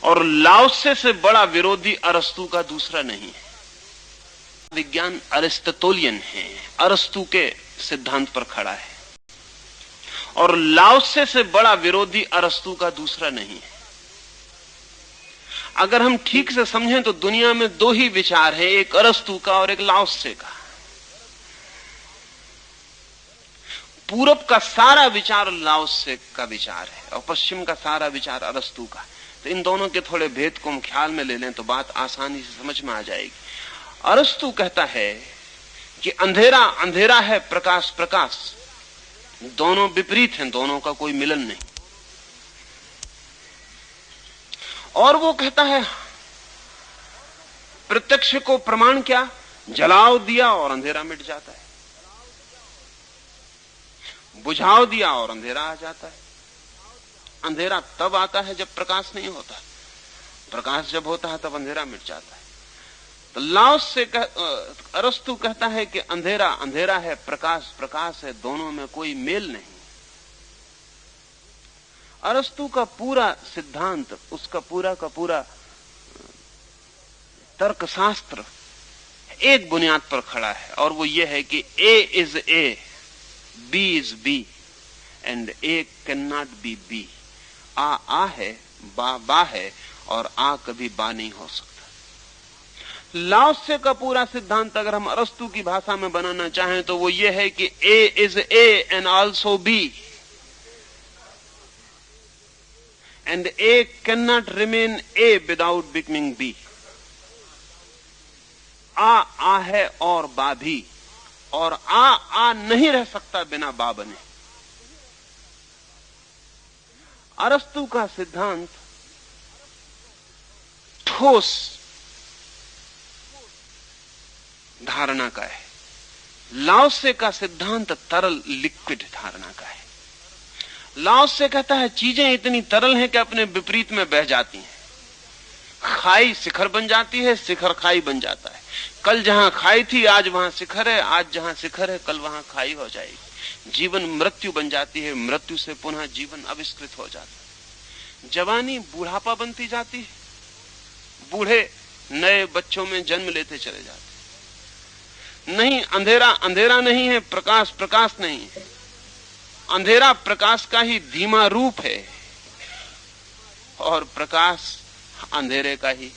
और लाओसे से बड़ा विरोधी अरस्तु का दूसरा नहीं है। विज्ञान अरिस्टोटेलियन है, अरस्तु के सिद्धांत पर खड़ा है, और लाओसे से बड़ा विरोधी अरस्तु का दूसरा नहीं है। अगर हम ठीक से समझें तो दुनिया में दो ही विचार हैं, एक अरस्तु का और एक लाओसे का। पूरब का सारा विचार लाओसे का विचार है और पश्चिम का सारा विचार अरस्तु का। तो इन दोनों के थोड़े भेद को हम ख्याल में ले लें तो बात आसानी से समझ में आ जाएगी। अरस्तु कहता है कि अंधेरा अंधेरा है, प्रकाश प्रकाश, दोनों विपरीत हैं, दोनों का कोई मिलन नहीं। और वो कहता है प्रत्यक्ष को प्रमाण क्या, जलाओ दिया और अंधेरा मिट जाता है, बुझाओ दिया और अंधेरा आ जाता है। अंधेरा तब आता है जब प्रकाश नहीं होता, प्रकाश जब होता है तब अंधेरा मिट जाता है। तो लाओस से अरस्तु कहता है कि अंधेरा अंधेरा है, प्रकाश प्रकाश है, दोनों में कोई मेल नहीं। अरस्तु का पूरा सिद्धांत, उसका पूरा का पूरा तर्कशास्त्र एक बुनियाद पर खड़ा है, और वो ये है कि A is A, B is B, and A can not be B. आ है, बा है, और आ कभी बा नहीं हो सकता। लाओसे का पूरा सिद्धांत अगर हम अरस्तु की भाषा में बनाना चाहें तो वो ये है कि A is A and also B, and A can not remain A without becoming B. आ है और बा भी, और आ नहीं रह सकता बिना बा बने। अरस्तु का सिद्धांत ठोस धारणा का है, लाओसे का सिद्धांत तरल लिक्विड धारणा का है। लाओसे कहता है चीजें इतनी तरल हैं कि अपने विपरीत में बह जाती हैं। खाई शिखर बन जाती है, शिखर खाई बन जाता है। कल जहां खाई थी आज वहां शिखर है, आज जहां शिखर है कल वहां खाई हो जाएगी। जीवन मृत्यु बन जाती है, मृत्यु से पुनः जीवन आविष्कृत हो जाता है। जवानी बुढ़ापा बनती जाती है, बूढ़े नए बच्चों में जन्म लेते चले जाते। नहीं, अंधेरा अंधेरा नहीं है, प्रकाश प्रकाश नहीं है। अंधेरा प्रकाश का ही धीमा रूप है, और प्रकाश अंधेरे का ही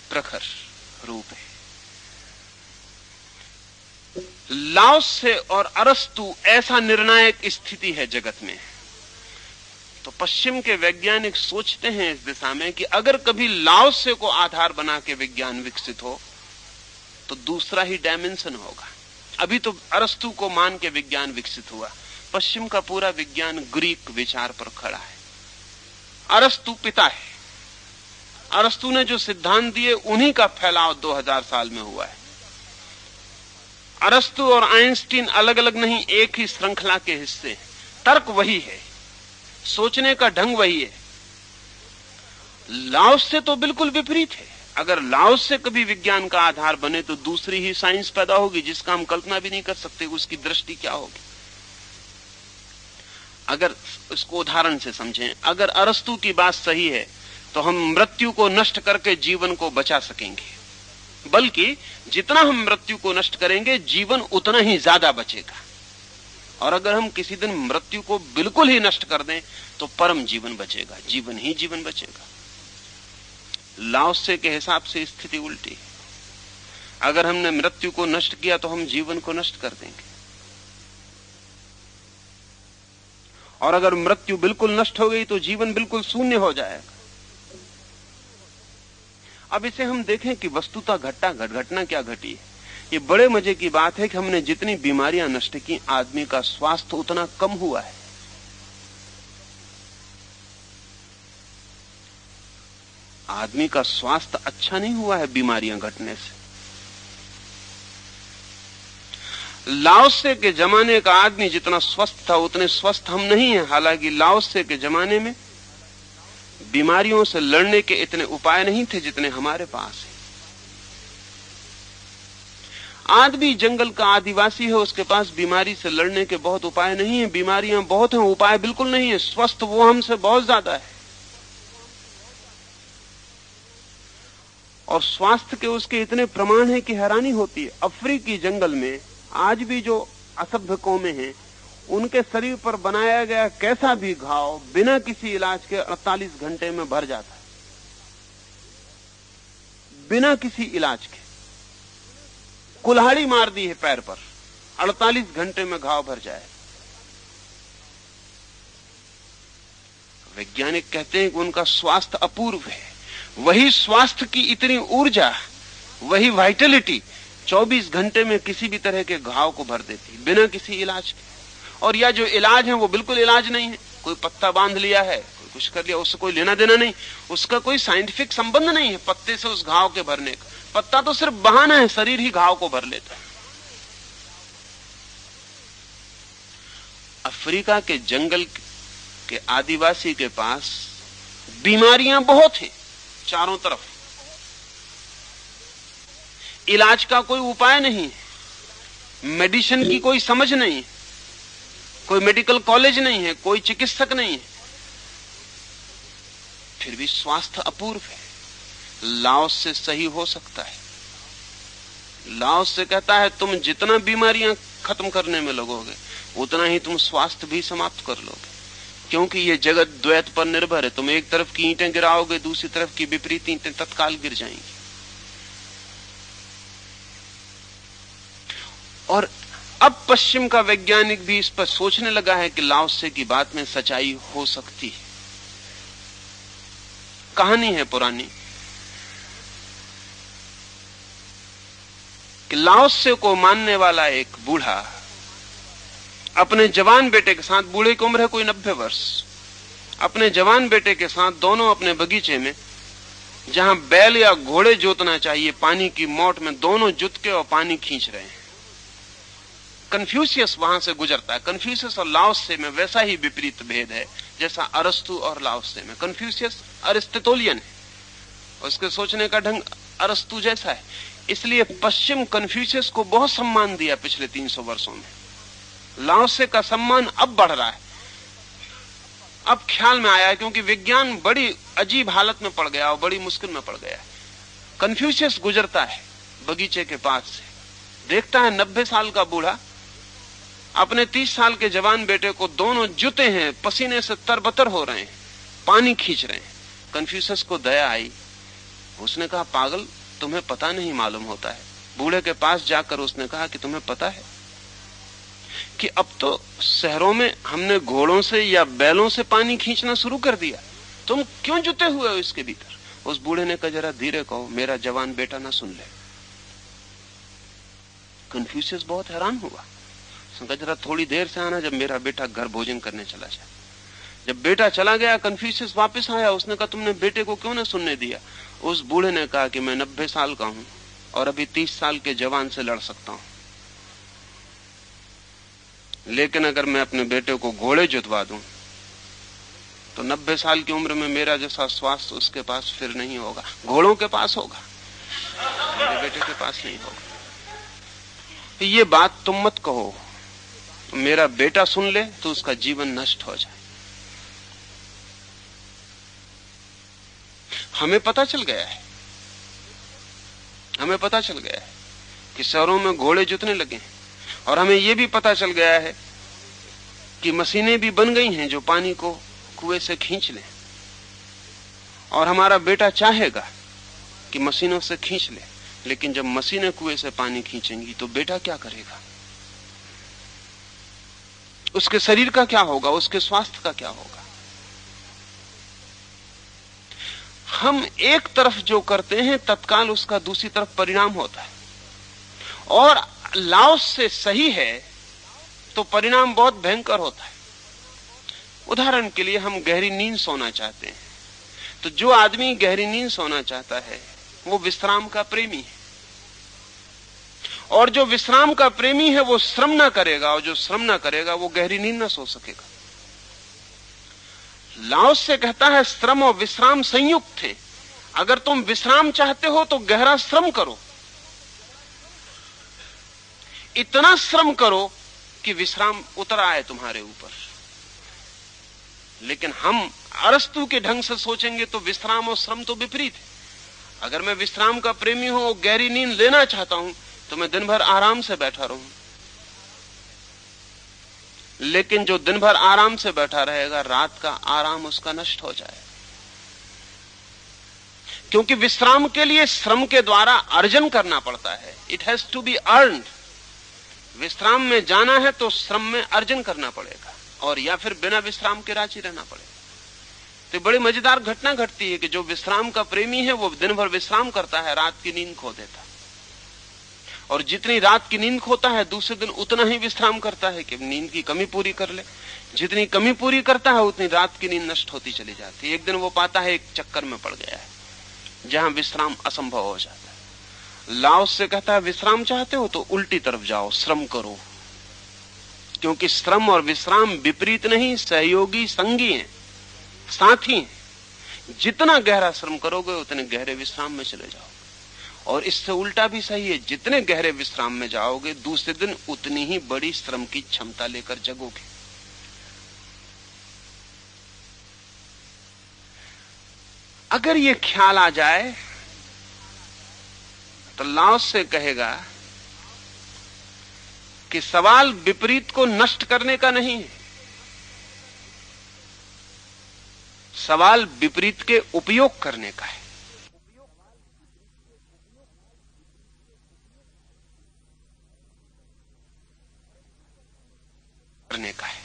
प्रखर रूप है। लाओसे और अरस्तु ऐसा निर्णायक स्थिति है जगत में। तो पश्चिम के वैज्ञानिक सोचते हैं इस दिशा में कि अगर कभी लाओसे को आधार बना के विज्ञान विकसित हो तो दूसरा ही डायमेंशन होगा। अभी तो अरस्तु को मान के विज्ञान विकसित हुआ, पश्चिम का पूरा विज्ञान ग्रीक विचार पर खड़ा है। अरस्तु पिता है, अरस्तु ने जो सिद्धांत दिए उन्हीं का फैलाव 2000 साल में हुआ है। अरस्तु और आइंस्टीन अलग अलग नहीं, एक ही श्रृंखला के हिस्से हैं। तर्क वही है, सोचने का ढंग वही है। लाओसे तो बिल्कुल विपरीत है। अगर लाओसे कभी विज्ञान का आधार बने तो दूसरी ही साइंस पैदा होगी जिसका हम कल्पना भी नहीं कर सकते उसकी दृष्टि क्या होगी। अगर इसको उदाहरण से समझें, अगर अरस्तु की बात सही है तो हम मृत्यु को नष्ट करके जीवन को बचा सकेंगे, बल्कि जितना हम मृत्यु को नष्ट करेंगे जीवन उतना ही ज्यादा बचेगा। और अगर हम किसी दिन मृत्यु को बिल्कुल ही नष्ट कर दें तो परम जीवन बचेगा, जीवन ही जीवन बचेगा। लाओसे के हिसाब से स्थिति उल्टी है। अगर हमने मृत्यु को नष्ट किया तो हम जीवन को नष्ट कर देंगे, और अगर मृत्यु बिल्कुल नष्ट हो गई तो जीवन बिल्कुल शून्य हो जाएगा। अब इसे हम देखें कि वस्तुतः घटना क्या घटी है। ये बड़े मजे की बात है कि हमने जितनी बीमारियां नष्ट की, आदमी का स्वास्थ्य उतना कम हुआ है। आदमी का स्वास्थ्य अच्छा नहीं हुआ है बीमारियां घटने से। लाओसे के जमाने का आदमी जितना स्वस्थ था उतने स्वस्थ हम नहीं हैं। हालांकि लाओसे के जमाने में बीमारियों से लड़ने के इतने उपाय नहीं थे जितने हमारे पास है। आदमी जंगल का आदिवासी है, उसके पास बीमारी से लड़ने के बहुत उपाय नहीं है। बीमारियां बहुत हैं, उपाय बिल्कुल नहीं है। स्वस्थ वो हमसे बहुत ज्यादा है। और स्वास्थ्य के उसके इतने प्रमाण हैं कि हैरानी होती है। अफ्रीकी जंगल में आज भी जो असभ्य कौमें हैं, उनके शरीर पर बनाया गया कैसा भी घाव बिना किसी इलाज के 48 घंटे में भर जाता है, बिना किसी इलाज के। कुल्हाड़ी मार दी है पैर पर, 48 घंटे में घाव भर जाए। वैज्ञानिक कहते हैं कि उनका स्वास्थ्य अपूर्व है। वही स्वास्थ्य की इतनी ऊर्जा, वही वाइटलिटी 24 घंटे में किसी भी तरह के घाव को भर देती, बिना किसी इलाज के। और या जो इलाज है वो बिल्कुल इलाज नहीं है, कोई पत्ता बांध लिया है, कोई कुछ कर लिया, उससे कोई लेना देना नहीं, उसका कोई साइंटिफिक संबंध नहीं है पत्ते से उस घाव के भरने का। पत्ता तो सिर्फ बहाना है, शरीर ही घाव को भर लेता है। अफ्रीका के जंगल के आदिवासी के पास बीमारियां बहुत हैं चारों तरफ, इलाज का कोई उपाय नहीं, मेडिसिन की कोई समझ नहीं, कोई मेडिकल कॉलेज नहीं है, कोई चिकित्सक नहीं है, फिर भी स्वास्थ्य अपूर्व है। लाओस से सही हो सकता है। लाओस से कहता है तुम जितना बीमारियां खत्म करने में लगोगे उतना ही तुम स्वास्थ्य भी समाप्त कर लोगे, क्योंकि ये जगत द्वैत पर निर्भर है। तुम एक तरफ की ईंटें गिराओगे, दूसरी तरफ की विपरीत ईंटें तत्काल गिर जाएंगी। और अब पश्चिम का वैज्ञानिक भी इस पर सोचने लगा है कि लाओसे की बात में सच्चाई हो सकती है। कहानी है पुरानी कि लाओसे को मानने वाला एक बूढ़ा अपने जवान बेटे के साथ, बूढ़े की उम्र है कोई 90 वर्ष, अपने जवान बेटे के साथ दोनों अपने बगीचे में, जहां बैल या घोड़े जोतना चाहिए पानी की मोट में, दोनों जुत के और पानी खींच रहे हैं। कन्फ्यूशियस वहां से गुजरता है। कन्फ्यूशियस और लाओसे में वैसा ही विपरीत भेद है जैसा अरस्तु और लाओसे में। कन्फ्यूशियस अरिस्टोटेलियन है, उसके सोचने का ढंग अरस्तु जैसा है, इसलिए पश्चिम कन्फ्यूशियस को बहुत सम्मान दिया पिछले 300 वर्षों में। लाओसे का सम्मान अब बढ़ रहा है, अब ख्याल में आया है, क्योंकि विज्ञान बड़ी अजीब हालत में पड़ गया और बड़ी मुश्किल में पड़ गया है। कन्फ्यूशियस गुजरता है बगीचे के पास से, देखता है 90 साल का बूढ़ा अपने 30 साल के जवान बेटे को, दोनों जुते हैं, पसीने से तरबतर हो रहे हैं, पानी खींच रहे हैं। कन्फ्यूशियस को दया आई, उसने कहा पागल, तुम्हें पता नहीं मालूम होता है। बूढ़े के पास जाकर उसने कहा कि तुम्हें पता है कि अब तो शहरों में हमने घोड़ों से या बैलों से पानी खींचना शुरू कर दिया, तुम क्यों जुटे हुए हो इसके भीतर? उस बूढ़े ने कहा जरा धीरे कहो, मेरा जवान बेटा ना सुन ले। कन्फ्यूशियस बहुत हैरान हुआ, उसने कहा जरा थोड़ी देर से आना, जब मेरा बेटा घर भोजन करने चला जाए। जब बेटा चला गया, कन्फ्यूशियस वापस आया, उसने कहा तुमने बेटे को क्यों ना सुनने दिया? उस बूढ़े ने कहा कि मैं 90 साल का हूं और अभी 30 साल के जवान से लड़ सकता हूं, लेकिन अगर मैं अपने बेटे को घोड़े जुतवा दूं तो 90 साल की उम्र में मेरा जैसा स्वास्थ्य उसके पास फिर नहीं होगा, घोड़ों के पास होगा, मेरे बेटे के पास नहीं होगा। ये बात तुम मत कहो, मेरा बेटा सुन ले तो उसका जीवन नष्ट हो जाए। हमें पता चल गया है, हमें पता चल गया है कि शहरों में घोड़े जुतने लगे हैं, और हमें यह भी पता चल गया है कि मशीनें भी बन गई हैं जो पानी को कुएं से खींच लें। और हमारा बेटा चाहेगा कि मशीनों से खींच ले, लेकिन जब मशीनें कुएं से पानी खींचेंगी तो बेटा क्या करेगा? उसके शरीर का क्या होगा? उसके स्वास्थ्य का क्या होगा? हम एक तरफ जो करते हैं तत्काल उसका दूसरी तरफ परिणाम होता है, और लाओस से सही है तो परिणाम बहुत भयंकर होता है। उदाहरण के लिए, हम गहरी नींद सोना चाहते हैं, तो जो आदमी गहरी नींद सोना चाहता है वो विश्राम का प्रेमी है, और जो विश्राम का प्रेमी है वो श्रम ना करेगा, और जो श्रम ना करेगा वो गहरी नींद ना सो सकेगा। लाओस से कहता है श्रम और विश्राम संयुक्त हैं। अगर तुम विश्राम चाहते हो तो गहरा श्रम करो, इतना श्रम करो कि विश्राम उतर आए तुम्हारे ऊपर। लेकिन हम अरस्तु के ढंग से सोचेंगे तो विश्राम और श्रम तो विपरीत है। अगर मैं विश्राम का प्रेमी हूं और गहरी नींद लेना चाहता हूं तो मैं दिन भर आराम से बैठा रहूं। लेकिन जो दिन भर आराम से बैठा रहेगा, रात का आराम उसका नष्ट हो जाए। क्योंकि विश्राम के लिए श्रम के द्वारा अर्जन करना पड़ता है। It has to be earned. विश्राम में जाना है तो श्रम में अर्जन करना पड़ेगा, और या फिर बिना विश्राम के राजी रहना पड़ेगा। तो बड़ी मजेदार घटना घटती है कि जो विश्राम का प्रेमी है वो दिन भर विश्राम करता है, रात की नींद खो देता है। और जितनी रात की नींद खोता है, दूसरे दिन उतना ही विश्राम करता है कि नींद की कमी पूरी कर ले। जितनी कमी पूरी करता है उतनी रात की नींद नष्ट होती चली जाती है। एक दिन वो पाता है एक चक्कर में पड़ गया है जहां विश्राम असंभव हो जाता है। लाओस से कहता है विश्राम चाहते हो तो उल्टी तरफ जाओ, श्रम करो। क्योंकि श्रम और विश्राम विपरीत नहीं, सहयोगी, संगी हैं, साथी हैं। जितना गहरा श्रम करोगे उतने गहरे विश्राम में चले जाओ। और इससे उल्टा भी सही है, जितने गहरे विश्राम में जाओगे दूसरे दिन उतनी ही बड़ी श्रम की क्षमता लेकर जगोगे। अगर ये ख्याल आ जाए तो लाओस से कहेगा कि सवाल विपरीत को नष्ट करने का नहीं है, सवाल विपरीत के उपयोग करने का है। करने का है।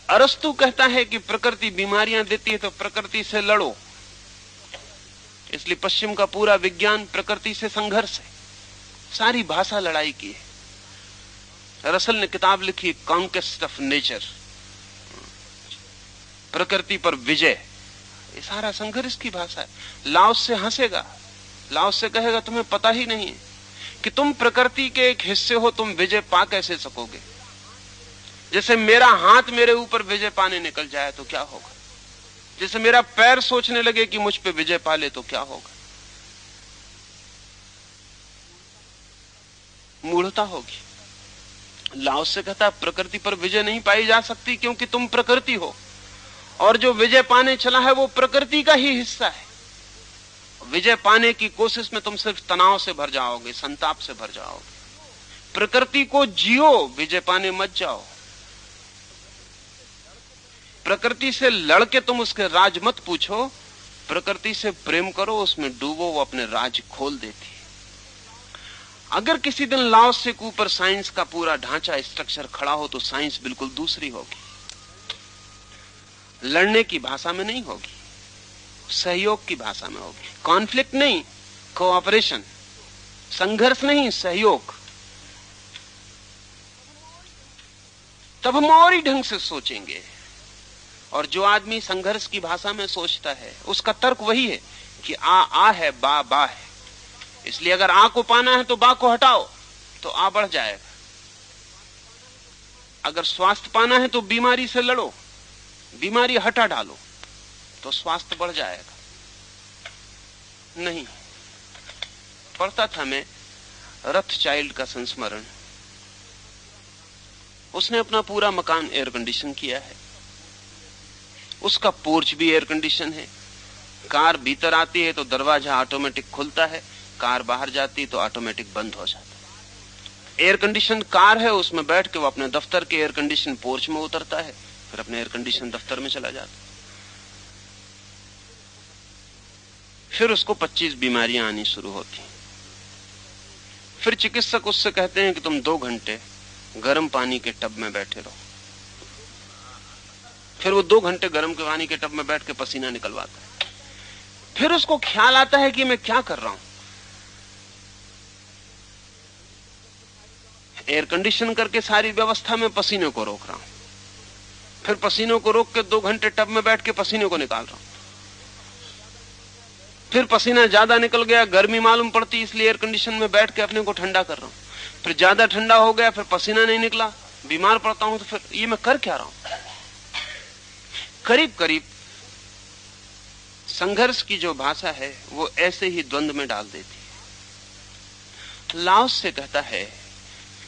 अरस्तु कहता है कि प्रकृति बीमारियां देती है तो प्रकृति से लड़ो। इसलिए पश्चिम का पूरा विज्ञान प्रकृति से संघर्ष है। सारी भाषा लड़ाई की है। रसल ने किताब लिखी कॉन्क्वेस्ट ऑफ नेचर, प्रकृति पर विजय। ये सारा संघर्ष की भाषा है। लाओस से हंसेगा, लाओस से कहेगा तुम्हें पता ही नहीं है कि तुम प्रकृति के एक हिस्से हो, तुम विजय पा कैसे सकोगे। जैसे मेरा हाथ मेरे ऊपर विजय पाने निकल जाए तो क्या होगा, जैसे मेरा पैर सोचने लगे कि मुझ पे विजय पा ले तो क्या होगा। मूढ़ता होगी। लाओस से कहता है प्रकृति पर विजय नहीं पाई जा सकती क्योंकि तुम प्रकृति हो, और जो विजय पाने चला है वो प्रकृति का ही हिस्सा है। विजय पाने की कोशिश में तुम सिर्फ तनाव से भर जाओगे, संताप से भर जाओगे। प्रकृति को जियो, विजय पाने मत जाओ। प्रकृति से लड़के तुम उसके राज मत पूछो, प्रकृति से प्रेम करो, उसमें डूबो, वो अपने राज खोल देती है। अगर किसी दिन लाओस से ऊपर साइंस का पूरा ढांचा, स्ट्रक्चर खड़ा हो तो साइंस बिल्कुल दूसरी होगी। लड़ने की भाषा में नहीं होगी, सहयोग की भाषा में होगी। कॉन्फ्लिक्ट नहीं, कोऑपरेशन। संघर्ष नहीं, सहयोग। तब हम और ही ढंग से सोचेंगे। और जो आदमी संघर्ष की भाषा में सोचता है उसका तर्क वही है कि आ है, बा बा है। इसलिए अगर आ को पाना है तो बा को हटाओ तो आ बढ़ जाएगा। अगर स्वास्थ्य पाना है तो बीमारी से लड़ो, बीमारी हटा डालो तो स्वास्थ्य बढ़ जाएगा। नहीं। पढ़ता था मैं रथचाइल्ड का संस्मरण। उसने अपना पूरा मकान एयर कंडीशन किया है, उसका पोर्च भी एयर कंडीशन है। कार भीतर आती है तो दरवाजा ऑटोमेटिक खुलता है, कार बाहर जाती तो ऑटोमेटिक बंद हो जाता है। एयर कंडीशन कार है, उसमें बैठ के वो अपने दफ्तर के एयर कंडीशन पोर्च में उतरता है, फिर अपने एयर कंडीशन दफ्तर में चला जाता है। फिर उसको 25 बीमारियां आनी शुरू होती। फिर चिकित्सक उससे कहते हैं कि तुम 2 घंटे गर्म पानी के टब में बैठे रहो। फिर वो 2 घंटे गर्म पानी के टब में बैठ के पसीना निकलवाता है। फिर उसको ख्याल आता है कि मैं क्या कर रहा हूं। एयर कंडीशन करके सारी व्यवस्था में पसीने को रोक रहा हूं, फिर पसीनों को रोक के 2 घंटे टब में बैठ के पसीने को निकाल रहा हूं। फिर पसीना ज्यादा निकल गया, गर्मी मालूम पड़ती, इसलिए एयर कंडीशन में बैठ के अपने को ठंडा कर रहा हूं। फिर ज्यादा ठंडा हो गया, फिर पसीना नहीं निकला, बीमार पड़ता हूं, तो फिर ये मैं कर क्या रहा हूं। करीब करीब संघर्ष की जो भाषा है वो ऐसे ही द्वंद्व में डाल देती है। लाओस से कहता है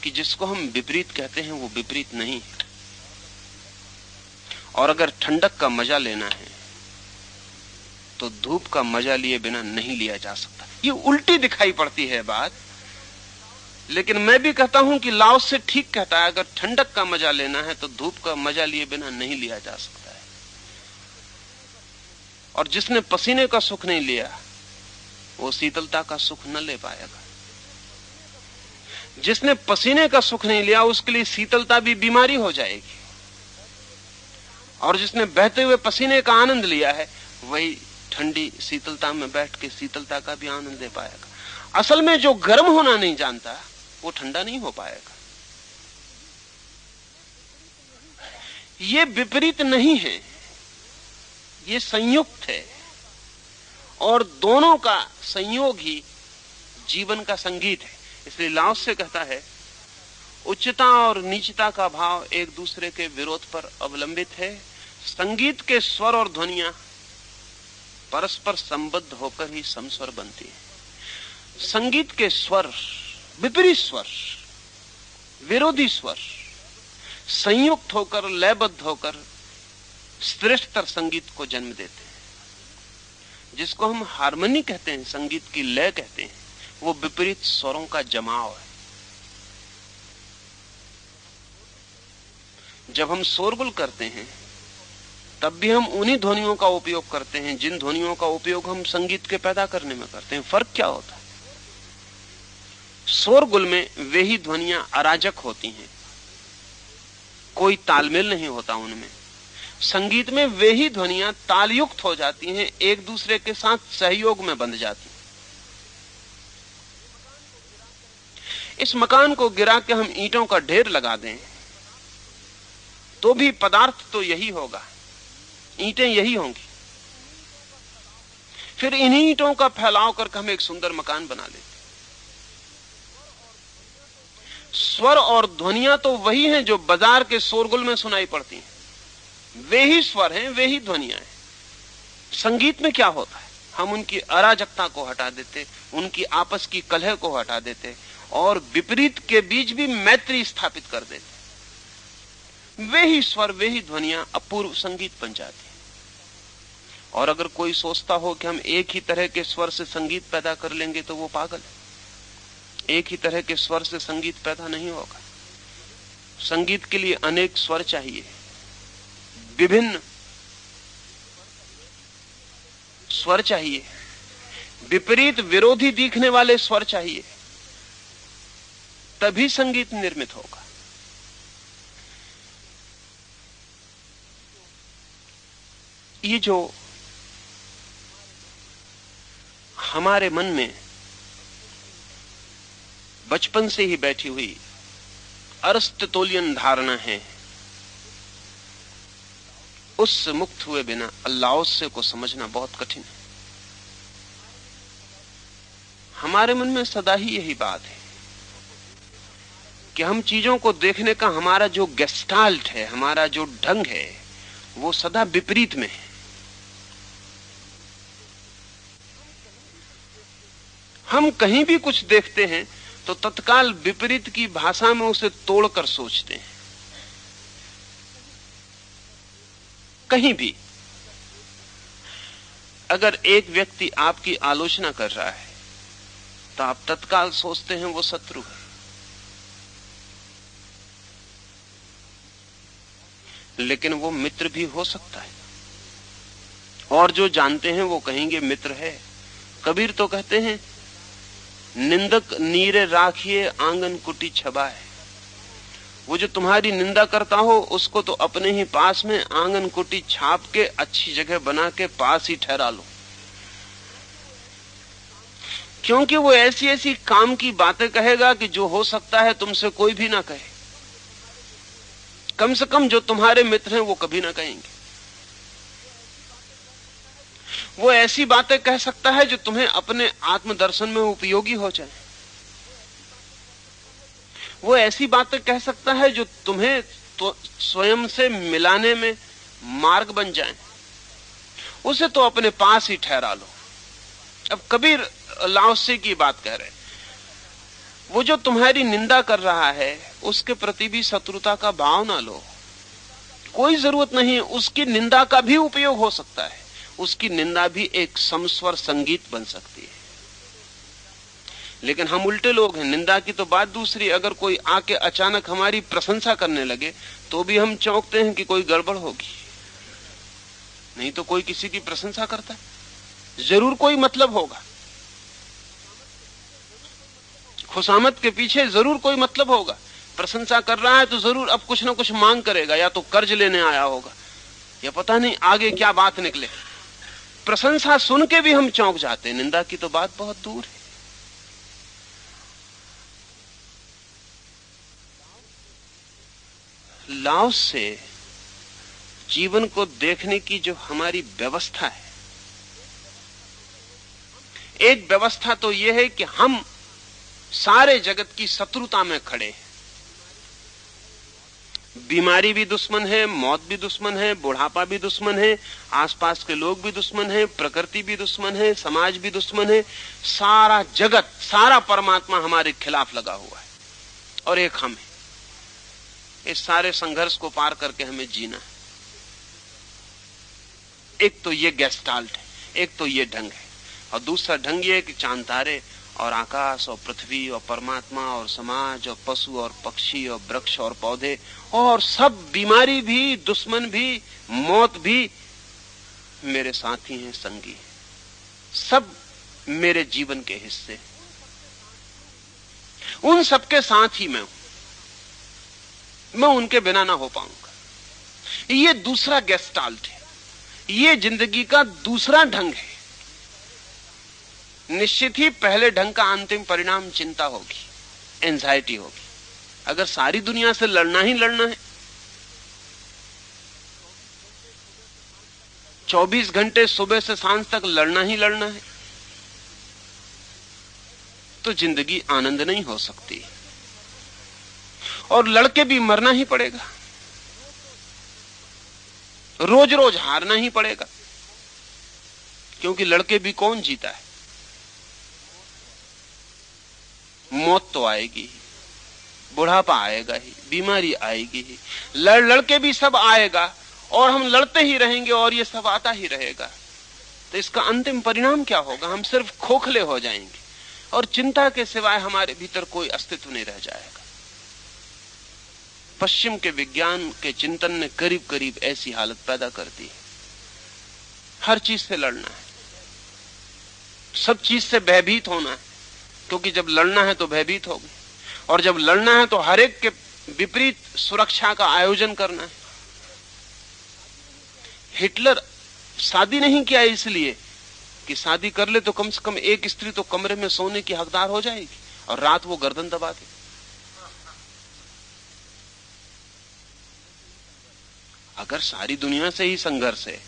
कि जिसको हम विपरीत कहते हैं वो विपरीत नहीं है। और अगर ठंडक का मजा लेना है तो धूप का मजा लिए बिना नहीं लिया जा सकता। ये उल्टी दिखाई पड़ती है बात, लेकिन मैं भी कहता हूं कि लाओ से ठीक कहता है, अगर ठंडक का मजा लेना है तो धूप का मजा लिए बिना नहीं लिया जा सकता है। और जिसने पसीने का सुख नहीं लिया वो शीतलता का सुख न ले पाएगा। जिसने पसीने का सुख नहीं लिया उसके लिए शीतलता भी बीमारी हो जाएगी, और जिसने बहते हुए पसीने का आनंद लिया है वही ठंडी शीतलता में बैठ के शीतलता का भी आनंद ले पाएगा। असल में जो गर्म होना नहीं जानता वो ठंडा नहीं हो पाएगा। ये विपरीत नहीं है, ये संयुक्त है, और दोनों का संयोग ही जीवन का संगीत है। इसलिए लाओस से कहता है उच्चता और नीचता का भाव एक दूसरे के विरोध पर अवलंबित है। संगीत के स्वर और ध्वनियां परस्पर संबद्ध होकर ही समस्वर बनती है। संगीत के स्वर, विपरीत स्वर, विरोधी स्वर संयुक्त होकर, लयबद्ध होकर श्रेष्ठतर संगीत को जन्म देते हैं। जिसको हम हार्मनी कहते हैं, संगीत की लय कहते हैं, वो विपरीत स्वरों का जमाव है। जब हम शोरगुल करते हैं तब भी हम उन्हीं ध्वनियों का उपयोग करते हैं जिन ध्वनियों का उपयोग हम संगीत के पैदा करने में करते हैं। फर्क क्या होता है? शोरगुल में वे ही ध्वनियां अराजक होती हैं, कोई तालमेल नहीं होता उनमें। संगीत में वे ही ध्वनियां तालयुक्त हो जाती हैं, एक दूसरे के साथ सहयोग में बंध जाती हैं। इस मकान को गिरा के हम ईंटों का ढेर लगा दें तो भी पदार्थ तो यही होगा, ईंटें यही होंगी। फिर इन्हीं ईंटों का फैलाव करके हम एक सुंदर मकान बना लेते। स्वर और ध्वनियां तो वही हैं जो बाजार के शोरगुल में सुनाई पड़ती हैं, वे ही स्वर हैं, वे ही ध्वनियां हैं। संगीत में क्या होता है? हम उनकी अराजकता को हटा देते, उनकी आपस की कलह को हटा देते और विपरीत के बीच भी मैत्री स्थापित कर देते। वे ही स्वर, वे ही ध्वनियां अपूर्व संगीत बन जाती हैं। और अगर कोई सोचता हो कि हम एक ही तरह के स्वर से संगीत पैदा कर लेंगे तो वो पागल है। एक ही तरह के स्वर से संगीत पैदा नहीं होगा। संगीत के लिए अनेक स्वर चाहिए, विभिन्न स्वर चाहिए, विपरीत विरोधी दिखने वाले स्वर चाहिए, तभी संगीत निर्मित होगा। ये जो हमारे मन में बचपन से ही बैठी हुई अरिस्टोटेलियन धारणा है, उससे मुक्त हुए बिना लाओत्से को समझना बहुत कठिन है। हमारे मन में सदा ही यही बात है कि हम चीजों को देखने का हमारा जो गेस्टाल्ट है, हमारा जो ढंग है, वो सदा विपरीत में है। हम कहीं भी कुछ देखते हैं तो तत्काल विपरीत की भाषा में उसे तोड़कर सोचते हैं। कहीं भी अगर एक व्यक्ति आपकी आलोचना कर रहा है तो आप तत्काल सोचते हैं वो शत्रु है। लेकिन वो मित्र भी हो सकता है, और जो जानते हैं वो कहेंगे मित्र है। कबीर तो कहते हैं निंदक नीरे राखिए आंगन कुटी छबाए। वो जो तुम्हारी निंदा करता हो उसको तो अपने ही पास में आंगन कुटी छाप के अच्छी जगह बना के पास ही ठहरा लो, क्योंकि वो ऐसी ऐसी काम की बातें कहेगा कि जो हो सकता है तुमसे कोई भी ना कहे। कम से कम जो तुम्हारे मित्र हैं वो कभी ना कहेंगे। वो ऐसी बातें कह सकता है जो तुम्हें अपने आत्मदर्शन में उपयोगी हो जाए। वो ऐसी बातें कह सकता है जो तुम्हें तो स्वयं से मिलाने में मार्ग बन जाए। उसे तो अपने पास ही ठहरा लो। अब कबीर लाओत्से की बात कह रहे हैं। वो जो तुम्हारी निंदा कर रहा है उसके प्रति भी शत्रुता का भाव ना लो। कोई जरूरत नहीं, उसकी निंदा का भी उपयोग हो सकता है। उसकी निंदा भी एक समस्वर संगीत बन सकती है। लेकिन हम उल्टे लोग हैं, निंदा की तो बात दूसरी, अगर कोई आके अचानक हमारी प्रशंसा करने लगे तो भी हम चौंकते हैं कि कोई गड़बड़ होगी। नहीं तो कोई किसी की प्रशंसा करता है, जरूर कोई मतलब होगा, खुशामद के पीछे जरूर कोई मतलब होगा। प्रशंसा कर रहा है तो जरूर अब कुछ ना कुछ मांग करेगा, या तो कर्ज लेने आया होगा, या पता नहीं आगे क्या बात निकले। प्रशंसा सुन के भी हम चौंक जाते हैं, निंदा की तो बात बहुत दूर है। लाओस से जीवन को देखने की जो हमारी व्यवस्था है, एक व्यवस्था तो यह है कि हम सारे जगत की शत्रुता में खड़े हैं। बीमारी भी दुश्मन है, मौत भी दुश्मन है, बुढ़ापा भी दुश्मन है, आसपास के लोग भी दुश्मन है, प्रकृति भी दुश्मन है, समाज भी दुश्मन है, सारा जगत, सारा परमात्मा हमारे खिलाफ लगा हुआ है और एक हम है। इस सारे संघर्ष को पार करके हमें जीना है। एक तो ये गेस्टाल्ट है, एक तो ये ढंग है, और दूसरा ढंग ये है कि चांद तारे और आकाश और पृथ्वी और परमात्मा और समाज और पशु और पक्षी और वृक्ष और पौधे और सब, बीमारी भी, दुश्मन भी, मौत भी मेरे साथी हैं, संगी, सब मेरे जीवन के हिस्से। उन सबके साथ ही मैं हूं, मैं उनके बिना ना हो पाऊंगा। ये दूसरा गेस्टाल्ट है, ये जिंदगी का दूसरा ढंग है। निश्चित ही पहले ढंग का अंतिम परिणाम चिंता होगी, एंजाइटी होगी। अगर सारी दुनिया से लड़ना ही लड़ना है, 24 घंटे सुबह से सांझ तक लड़ना ही लड़ना है, तो जिंदगी आनंद नहीं हो सकती, और लड़के भी मरना ही पड़ेगा, रोज रोज हारना ही पड़ेगा, क्योंकि लड़के भी कौन जीता है? मौत तो आएगी ही, बुढ़ापा आएगा ही, बीमारी आएगी ही, लड़के भी सब आएगा, और हम लड़ते ही रहेंगे और ये सब आता ही रहेगा। तो इसका अंतिम परिणाम क्या होगा? हम सिर्फ खोखले हो जाएंगे और चिंता के सिवाय हमारे भीतर कोई अस्तित्व नहीं रह जाएगा। पश्चिम के विज्ञान के चिंतन ने करीब करीब ऐसी हालत पैदा कर दी है। हर चीज से लड़ना है, सब चीज से भयभीत होना है, क्योंकि जब लड़ना है तो भयभीत होगी, और जब लड़ना है तो हर एक के विपरीत सुरक्षा का आयोजन करना है। हिटलर शादी नहीं किया इसलिए कि शादी कर ले तो कम से कम एक स्त्री तो कमरे में सोने की हकदार हो जाएगी, और रात वो गर्दन दबा दे। अगर सारी दुनिया से ही संघर्ष है,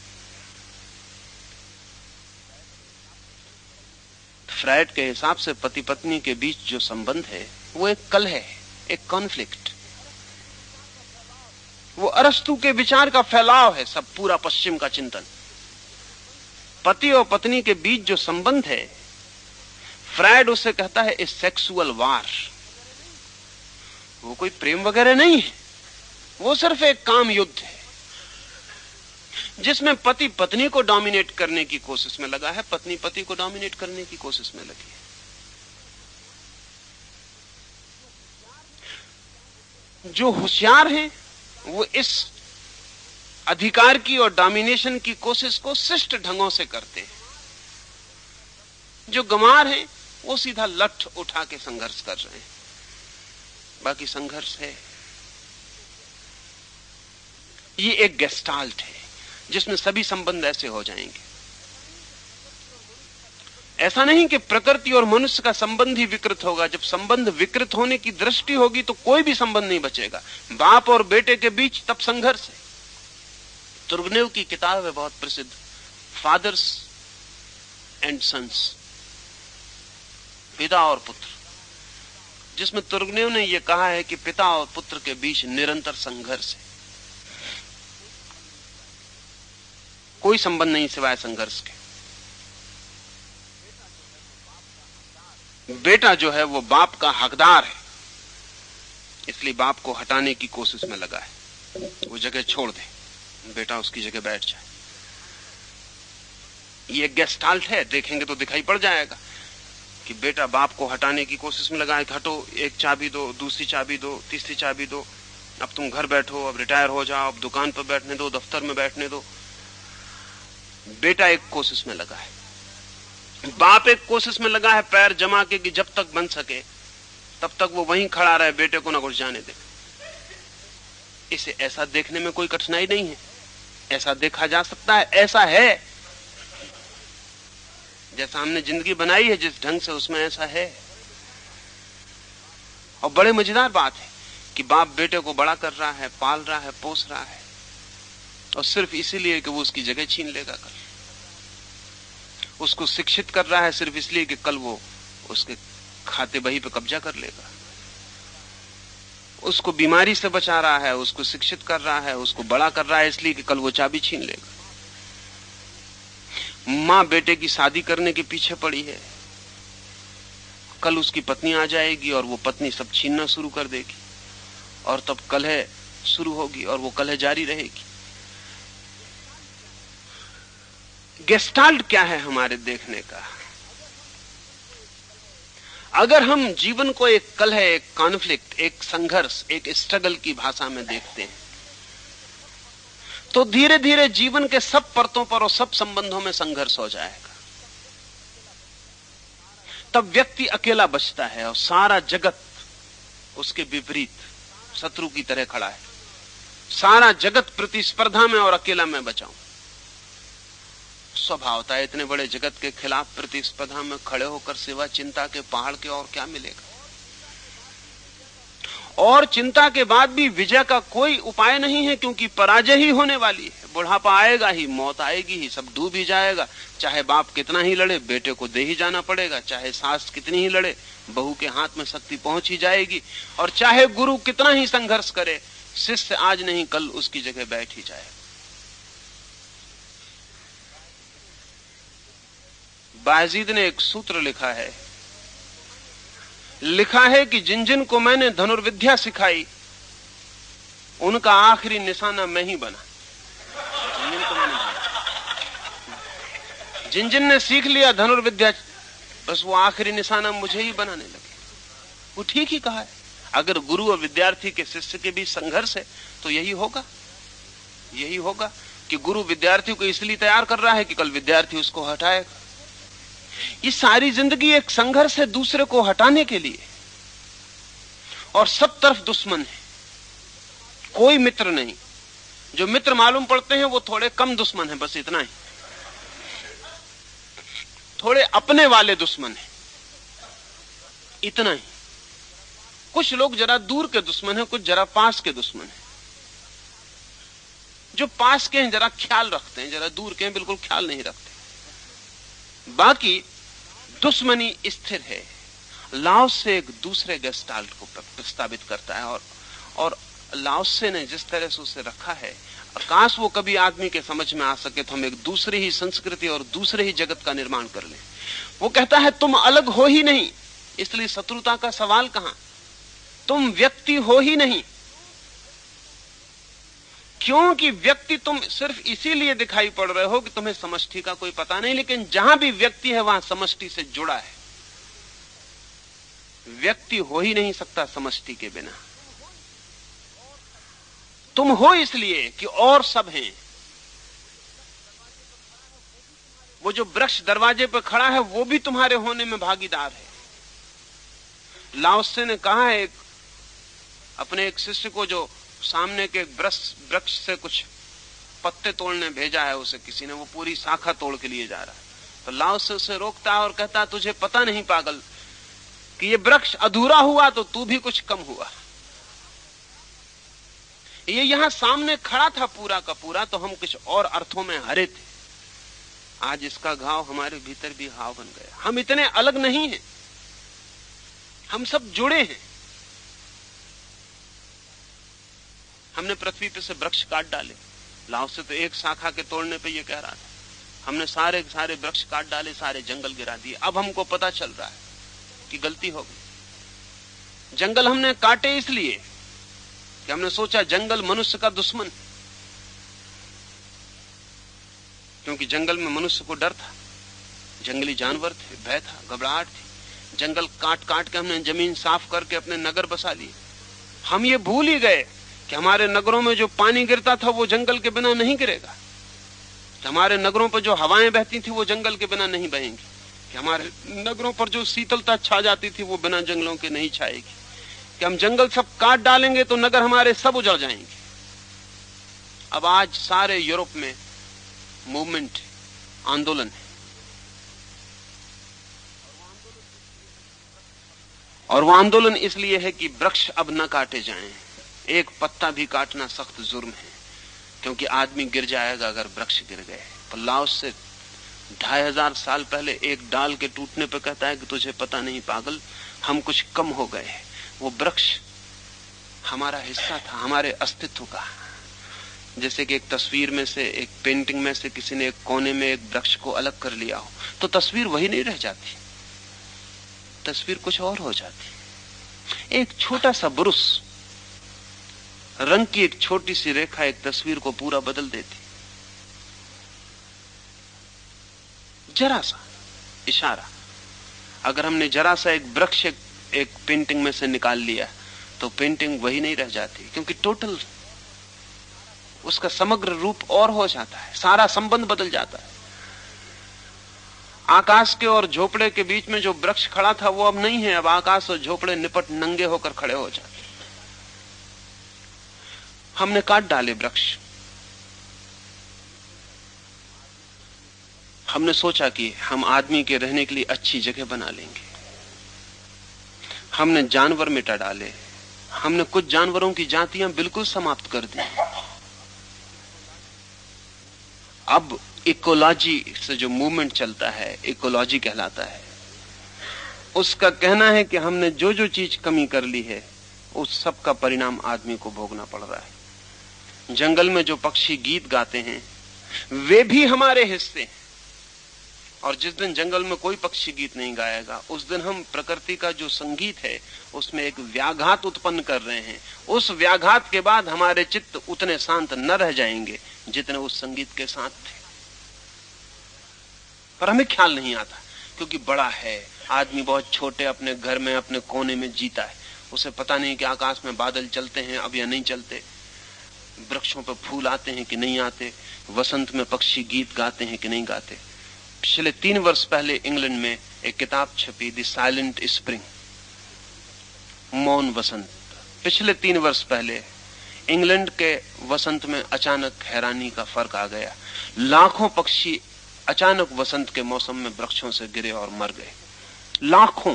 फ्रायड के हिसाब से पति पत्नी के बीच जो संबंध है वो एक कलह है, एक कॉन्फ्लिक्ट। वो अरस्तु के विचार का फैलाव है, सब पूरा पश्चिम का चिंतन। पति और पत्नी के बीच जो संबंध है, फ्रायड उसे कहता है ए सेक्सुअल वार। वो कोई प्रेम वगैरह नहीं है, वो सिर्फ एक काम युद्ध है, जिसमें पति पत्नी को डोमिनेट करने की कोशिश में लगा है, पत्नी पति को डोमिनेट करने की कोशिश में लगी है। जो होशियार हैं वो इस अधिकार की और डोमिनेशन की कोशिश को शिष्ट ढंगों से करते हैं। जो गंवार हैं वो सीधा लठ उठा के संघर्ष कर रहे हैं। बाकी संघर्ष है, ये एक गेस्टाल्ट है जिसमें सभी संबंध ऐसे हो जाएंगे। ऐसा नहीं कि प्रकृति और मनुष्य का संबंध ही विकृत होगा। जब संबंध विकृत होने की दृष्टि होगी तो कोई भी संबंध नहीं बचेगा। बाप और बेटे के बीच तब संघर्ष है। तुर्गनेव की किताब है बहुत प्रसिद्ध, फादर्स एंड सन्स, पिता और पुत्र, जिसमें तुर्गनेव ने यह कहा है कि पिता और पुत्र के बीच निरंतर संघर्ष है। कोई संबंध नहीं सिवाय संघर्ष के। बेटा जो है वो बाप का हकदार है, इसलिए बाप को हटाने की कोशिश में लगा है। वो जगह छोड़ दे, बेटा उसकी जगह बैठ जाए। ये गेस्टाल्ट है, देखेंगे तो दिखाई पड़ जाएगा कि बेटा बाप को हटाने की कोशिश में लगा है कि हटो, एक चाबी दो, दूसरी चाबी दो, तीसरी चाबी दो, अब तुम घर बैठो, अब रिटायर हो जाओ, अब दुकान पर बैठने दो, दफ्तर में बैठने दो। बेटा एक कोशिश में लगा है, बाप एक कोशिश में लगा है पैर जमा के कि जब तक बन सके तब तक वो वहीं खड़ा रहे, बेटे को ना कुछ जाने दे। इसे ऐसा देखने में कोई कठिनाई नहीं है, ऐसा देखा जा सकता है, ऐसा है जैसा हमने जिंदगी बनाई है, जिस ढंग से उसमें ऐसा है। और बड़े मजेदार बात है कि बाप बेटे को बड़ा कर रहा है, पाल रहा है, पोस रहा है, और सिर्फ इसीलिए कि वो उसकी जगह छीन लेगा कल। उसको शिक्षित कर रहा है सिर्फ इसलिए कि कल वो उसके खाते बही पे कब्जा कर लेगा। उसको बीमारी से बचा रहा है, उसको शिक्षित कर रहा है, उसको बड़ा कर रहा है इसलिए कि कल वो चाबी छीन लेगा। मां बेटे की शादी करने के पीछे पड़ी है, कल उसकी पत्नी आ जाएगी और वो पत्नी सब छीनना शुरू कर देगी, और तब कलह शुरू होगी और वो कलह जारी रहेगी। गेस्टाल्ट क्या है हमारे देखने का? अगर हम जीवन को एक कलह, एक कॉन्फ्लिक्ट, एक संघर्ष, एक स्ट्रगल की भाषा में देखते हैं तो धीरे धीरे जीवन के सब परतों पर और सब संबंधों में संघर्ष हो जाएगा। तब व्यक्ति अकेला बचता है और सारा जगत उसके विपरीत शत्रु की तरह खड़ा है। सारा जगत प्रतिस्पर्धा में और अकेला मैं बचाऊं। स्वभावता है इतने बड़े जगत के खिलाफ प्रतिस्पर्धा में खड़े होकर सिवा चिंता के पहाड़ के और क्या मिलेगा? और चिंता के बाद भी विजय का कोई उपाय नहीं है, क्योंकि पराजय ही होने वाली है। बुढ़ापा आएगा ही, मौत आएगी ही, सब डूब ही जाएगा। चाहे बाप कितना ही लड़े, बेटे को दे ही जाना पड़ेगा। चाहे सास कितनी ही लड़े, बहू के हाथ में शक्ति पहुंच ही जाएगी। और चाहे गुरु कितना ही संघर्ष करे, शिष्य आज नहीं कल उसकी जगह बैठ ही जाएगा। बायजीद ने एक सूत्र लिखा है कि जिन जिन को मैंने धनुर्विद्या सिखाई उनका आखिरी निशाना मैं ही बना। जिन जिन ने सीख लिया धनुर्विद्या, बस वो आखिरी निशाना मुझे ही बनाने लगे। वो ठीक ही कहा है। अगर गुरु और विद्यार्थी के, शिष्य के बीच संघर्ष है तो यही होगा कि गुरु विद्यार्थी को इसलिए तैयार कर रहा है कि कल विद्यार्थी उसको हटाएगा। ये सारी जिंदगी एक संघर्ष है दूसरे को हटाने के लिए, और सब तरफ दुश्मन है, कोई मित्र नहीं। जो मित्र मालूम पड़ते हैं वो थोड़े कम दुश्मन हैं, बस इतना ही। थोड़े अपने वाले दुश्मन हैं, इतना ही। कुछ लोग जरा दूर के दुश्मन हैं, कुछ जरा पास के दुश्मन हैं। जो पास के हैं जरा ख्याल रखते हैं, जरा दूर के हैं बिल्कुल ख्याल नहीं रखते। बाकी दुश्मनी स्थिर है। लाओसे एक दूसरे गेस्टाल्ट को प्रस्तावित करता है, और लाओसे ने जिस तरह से उसे रखा है, काश वो कभी आदमी के समझ में आ सके तो हम एक दूसरी ही संस्कृति और दूसरे ही जगत का निर्माण कर लें। वो कहता है तुम अलग हो ही नहीं, इसलिए शत्रुता का सवाल कहां। तुम व्यक्ति हो ही नहीं, क्योंकि व्यक्ति तुम सिर्फ इसीलिए दिखाई पड़ रहे हो कि तुम्हें समष्टि का कोई पता नहीं, लेकिन जहां भी व्यक्ति है वहां समष्टि से जुड़ा है। व्यक्ति हो ही नहीं सकता समष्टि के बिना। तुम हो इसलिए कि और सब हैं। वो जो वृक्ष दरवाजे पर खड़ा है वो भी तुम्हारे होने में भागीदार है। लाओसे ने कहा है अपने एक शिष्य को, जो सामने के वृक्ष से कुछ पत्ते तोड़ने भेजा है उसे किसी ने, वो पूरी शाखा तोड़ के लिए जा रहा है। तो लाओसे उसे रोकता है और कहता है तुझे पता नहीं पागल कि ये वृक्ष अधूरा हुआ तो तू भी कुछ कम हुआ। ये यहां सामने खड़ा था पूरा का पूरा, तो हम कुछ और अर्थों में हरे थे। आज इसका घाव हमारे भीतर भी घाव बन गया। हम इतने अलग नहीं हैं, हम सब जुड़े हैं। हमने पृथ्वी पे से वृक्ष काट डाले। लाओसे तो एक शाखा के तोड़ने पे ये कह रहा था, हमने सारे वृक्ष काट डाले, सारे जंगल गिरा दिए। अब हमको पता चल रहा है कि गलती हो गई। जंगल हमने काटे इसलिए कि हमने सोचा जंगल मनुष्य का दुश्मन। क्योंकि जंगल में मनुष्य को डर था, जंगली जानवर थे, भय था, घबराहट थी। जंगल काट काट के हमने जमीन साफ करके अपने नगर बसा लिए। हम ये भूल ही गए कि हमारे नगरों में जो पानी गिरता था वो जंगल के बिना नहीं गिरेगा, कि हमारे नगरों पर जो हवाएं बहती थी वो जंगल के बिना नहीं बहेंगी, कि हमारे नगरों पर जो शीतलता छा जाती थी वो बिना जंगलों के नहीं छाएगी, कि हम जंगल सब काट डालेंगे तो नगर हमारे सब उजड़ जाएंगे। अब आज सारे यूरोप में मूवमेंट, आंदोलन है, और वो आंदोलन इसलिए है कि वृक्ष अब न काटे जाएं। एक पत्ता भी काटना सख्त जुर्म है, क्योंकि आदमी गिर जाएगा अगर वृक्ष गिर गए। तो लाओस से 2500 साल पहले एक डाल के टूटने पर कहता है कि तुझे पता नहीं पागल, हम कुछ कम हो गए। वो वृक्ष हमारा हिस्सा था, हमारे अस्तित्व का। जैसे कि एक तस्वीर में से, एक पेंटिंग में से किसी ने एक कोने में एक वृक्ष को अलग कर लिया हो, तो तस्वीर वही नहीं रह जाती, तस्वीर कुछ और हो जाती। एक छोटा सा ब्रुश, रंग की एक छोटी सी रेखा एक तस्वीर को पूरा बदल देती। जरा सा इशारा, अगर हमने जरा सा एक वृक्ष एक पेंटिंग में से निकाल लिया तो पेंटिंग वही नहीं रह जाती, क्योंकि टोटल उसका समग्र रूप और हो जाता है, सारा संबंध बदल जाता है। आकाश के और झोपड़े के बीच में जो वृक्ष खड़ा था वो अब नहीं है, अब आकाश और झोपड़े निपट नंगे होकर खड़े हो जाते। हमने काट डाले वृक्ष। हमने सोचा कि हम आदमी के रहने के लिए अच्छी जगह बना लेंगे। हमने जानवर मिटा डाले, हमने कुछ जानवरों की जातियां बिल्कुल समाप्त कर दी। अब इकोलॉजी से जो मूवमेंट चलता है, इकोलॉजी कहलाता है, उसका कहना है कि हमने जो जो चीज कमी कर ली है उस सब का परिणाम आदमी को भोगना पड़ रहा है। जंगल में जो पक्षी गीत गाते हैं वे भी हमारे हिस्से हैं, और जिस दिन जंगल में कोई पक्षी गीत नहीं गाएगा उस दिन हम प्रकृति का जो संगीत है उसमें एक व्याघात उत्पन्न कर रहे हैं। उस व्याघात के बाद हमारे चित्त उतने शांत न रह जाएंगे जितने उस संगीत के साथ थे, पर हमें ख्याल नहीं आता, क्योंकि बड़ा है आदमी, बहुत छोटे अपने घर में अपने कोने में जीता है। उसे पता नहीं कि आकाश में बादल चलते हैं अब या नहीं चलते, वृक्षों पर फूल आते हैं कि नहीं आते, वसंत में पक्षी गीत गाते हैं कि नहीं गाते। पिछले 3 वर्ष पहले इंग्लैंड में एक किताब छपी, द साइलेंट स्प्रिंग, मौन वसंत। पिछले 3 वर्ष पहले इंग्लैंड के वसंत में अचानक हैरानी का फर्क आ गया। लाखों पक्षी अचानक वसंत के मौसम में वृक्षों से गिरे और मर गए। लाखों,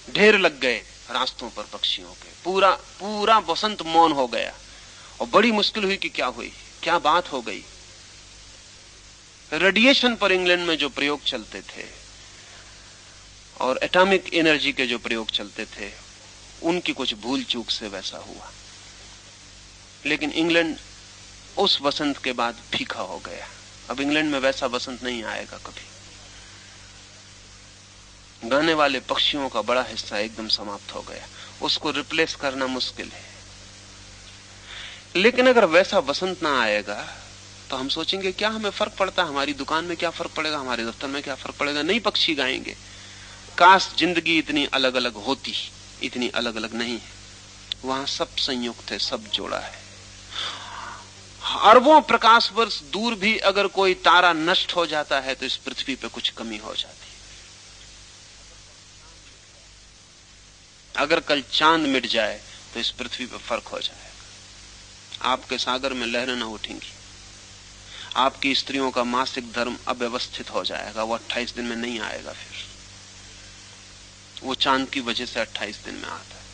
ढेर लग गए रास्तों पर पक्षियों के। पूरा पूरा वसंत मौन हो गया, और बड़ी मुश्किल हुई कि क्या हुई, क्या बात हो गई। रेडिएशन पर इंग्लैंड में जो प्रयोग चलते थे और एटॉमिक एनर्जी के जो प्रयोग चलते थे उनकी कुछ भूल चूक से वैसा हुआ। लेकिन इंग्लैंड उस वसंत के बाद फीका हो गया। अब इंग्लैंड में वैसा वसंत नहीं आएगा कभी। गाने वाले पक्षियों का बड़ा हिस्सा एकदम समाप्त हो गया, उसको रिप्लेस करना मुश्किल है। लेकिन अगर वैसा वसंत ना आएगा तो हम सोचेंगे क्या हमें फर्क पड़ता, हमारी दुकान में क्या फर्क पड़ेगा, हमारे दफ्तर में क्या फर्क पड़ेगा, नहीं पक्षी गाएंगे। काश जिंदगी इतनी अलग अलग होती, इतनी अलग अलग नहीं है। वहां सब संयुक्त है, सब जोड़ा है। अरबों प्रकाश वर्ष दूर भी अगर कोई तारा नष्ट हो जाता है तो इस पृथ्वी पे कुछ कमी हो जाती है। अगर कल चांद मिट जाए तो इस पृथ्वी पे फर्क हो जाएगा। आपके सागर में लहरें न उठेंगी, आपकी स्त्रियों का मासिक धर्म अव्यवस्थित हो जाएगा, वो 28 दिन में नहीं आएगा। फिर वो चांद की वजह से 28 दिन में आता है।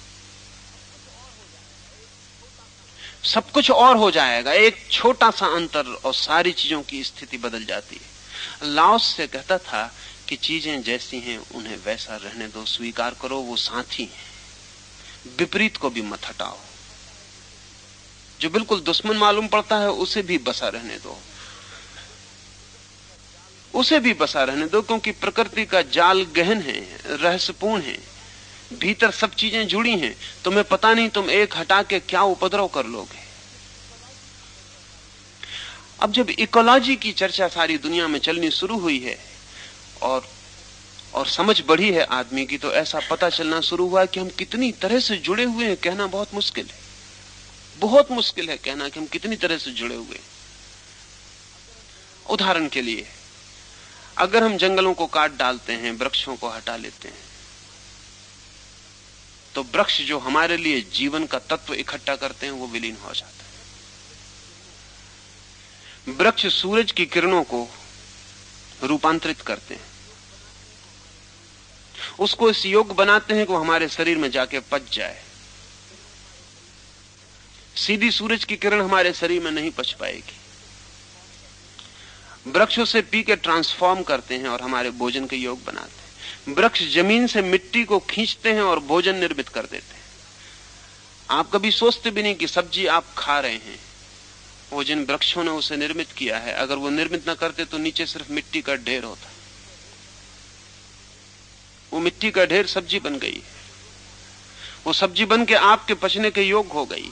सब कुछ और हो जाएगा, एक छोटा सा अंतर और सारी चीजों की स्थिति बदल जाती है। लाओस से कहता था कि चीजें जैसी हैं उन्हें वैसा रहने दो, स्वीकार करो वो साथी हैं, विपरीत को भी मत हटाओ। जो बिल्कुल दुश्मन मालूम पड़ता है उसे भी बसा रहने दो, उसे भी बसा रहने दो, क्योंकि प्रकृति का जाल गहन है, रहस्यपूर्ण है, भीतर सब चीजें जुड़ी हैं। तुम्हें पता नहीं तुम एक हटा के क्या उपद्रव कर लोगे। अब जब इकोलॉजी की चर्चा सारी दुनिया में चलनी शुरू हुई है और समझ बढ़ी है आदमी की, तो ऐसा पता चलना शुरू हुआ कि हम कितनी तरह से जुड़े हुए हैं, कहना बहुत मुश्किल है। बहुत मुश्किल है कहना कि हम कितनी तरह से जुड़े हुए हैं। उदाहरण के लिए, अगर हम जंगलों को काट डालते हैं, वृक्षों को हटा लेते हैं, तो वृक्ष जो हमारे लिए जीवन का तत्व इकट्ठा करते हैं वो विलीन हो जाता है। वृक्ष सूरज की किरणों को रूपांतरित करते हैं, उसको इस योग्य बनाते हैं कि वो हमारे शरीर में जाके पच जाए। सीधी सूरज की किरण हमारे शरीर में नहीं पच पाएगी। वृक्ष उसे पी के ट्रांसफॉर्म करते हैं और हमारे भोजन के योग्य बनाते हैं। वृक्ष जमीन से मिट्टी को खींचते हैं और भोजन निर्मित कर देते हैं। आप कभी सोचते भी नहीं कि सब्जी आप खा रहे हैं, वो जिन वृक्षों ने उसे निर्मित किया है, अगर वो निर्मित न करते तो नीचे सिर्फ मिट्टी का ढेर होता। वो मिट्टी का ढेर सब्जी बन गई है। वो सब्जी बन के आपके पचने के योग्य हो गई।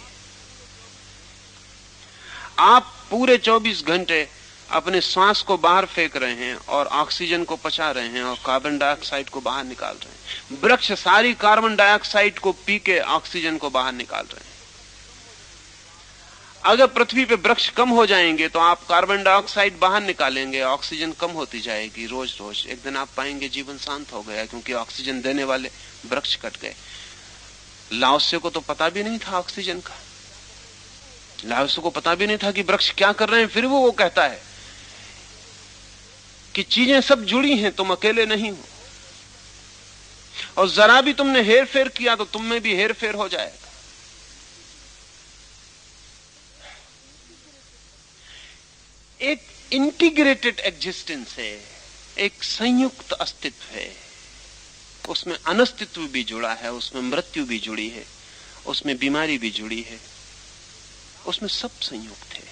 आप पूरे 24 घंटे अपने श्वास को बाहर फेंक रहे हैं और ऑक्सीजन को पचा रहे हैं और कार्बन डाइऑक्साइड को बाहर निकाल रहे हैं। वृक्ष सारी कार्बन डाइऑक्साइड को पी के ऑक्सीजन को बाहर निकाल रहे हैं। अगर पृथ्वी पे वृक्ष कम हो जाएंगे तो आप कार्बन डाइऑक्साइड बाहर निकालेंगे, ऑक्सीजन कम होती जाएगी रोज रोज। एक दिन आप पाएंगे जीवन शांत हो गया, क्योंकि ऑक्सीजन देने वाले वृक्ष कट गए। लाओसे को तो पता भी नहीं था ऑक्सीजन का। लाओसे को पता भी नहीं था कि वृक्ष क्या कर रहे हैं, फिर वो कहता है कि चीजें सब जुड़ी हैं, तुम अकेले नहीं हो, और जरा भी तुमने हेर फेर किया तो तुम में भी हेर फेर हो जाएगा। एक इंटीग्रेटेड एग्जिस्टेंस है, एक संयुक्त अस्तित्व है। उसमें अनस्तित्व भी जुड़ा है, उसमें मृत्यु भी जुड़ी है, उसमें बीमारी भी जुड़ी है, उसमें सब संयुक्त है।